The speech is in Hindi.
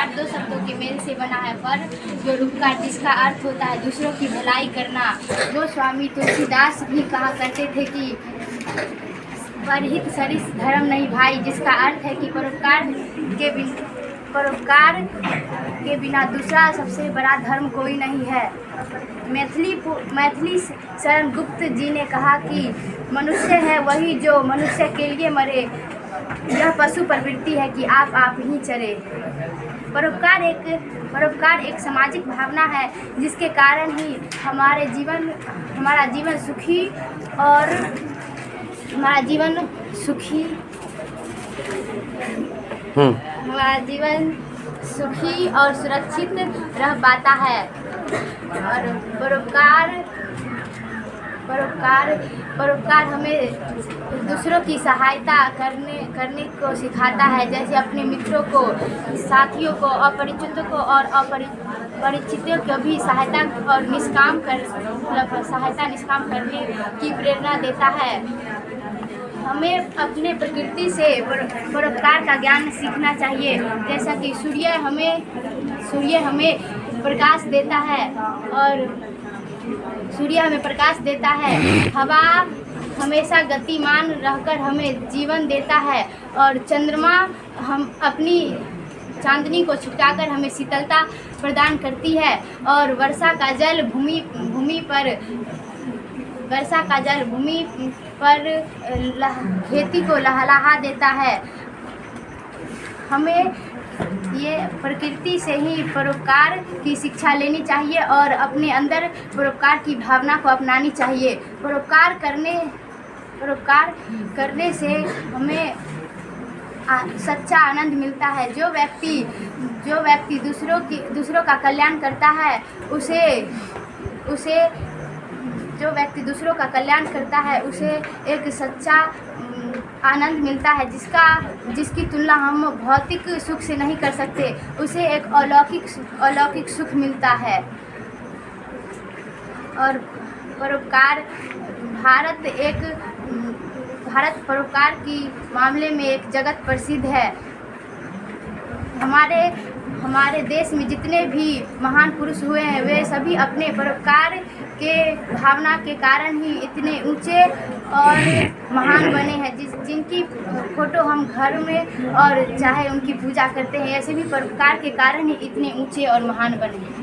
परोपकार दो शब्दों के मेल से बना है। परोपकार जिसका अर्थ होता है दूसरों की भलाई करना। जो स्वामी तुलसीदास भी कहा करते थे कि परहित सरिस धर्म नहीं भाई, जिसका अर्थ है कि परोपकार के बिना दूसरा सबसे बड़ा धर्म कोई नहीं है। मैथिली शरण गुप्त जी ने कहा कि मनुष्य है वही जो मनुष्य के लिए मरे, यह पशु प्रवृत्ति है कि आप ही चरे। परोपकार एक सामाजिक भावना है जिसके कारण ही हमारा जीवन सुखी और सुरक्षित रह पाता है। और परोपकार हमें दूसरों की सहायता करने को सिखाता है, जैसे अपने मित्रों को, साथियों को, अपरिचितों को और परिचितों को भी सहायता निष्काम करने की प्रेरणा देता है। हमें अपने प्रकृति से परोपकार का ज्ञान सीखना चाहिए, जैसा कि सूर्य हमें प्रकाश देता है और हवा हमेशा गतिमान रहकर हमें जीवन देता है और चंद्रमा हम अपनी चांदनी को छिटकाकर हमें शीतलता प्रदान करती है और वर्षा का जल भूमि पर खेती को लहलहा देता है। हमें ये प्रकृति से ही परोपकार की शिक्षा लेनी चाहिए और अपने अंदर परोपकार की भावना को अपनानी चाहिए। परोपकार करने से हमें सच्चा आनंद मिलता है। जो व्यक्ति दूसरों का कल्याण करता है उसे एक सच्चा आनंद मिलता है, जिसकी तुलना हम भौतिक सुख से नहीं कर सकते। उसे एक अलौकिक सुख मिलता है। और भारत परोपकार की मामले में एक जगत प्रसिद्ध है। हमारे देश में जितने भी महान पुरुष हुए हैं वे सभी अपने परोपकार के भावना के कारण ही इतने ऊंचे और महान बने हैं। जिनकी फोटो हम घर में और चाहे उनकी पूजा करते हैं, ऐसे भी परोपकार के कारण ही इतने ऊंचे और महान बने हैं।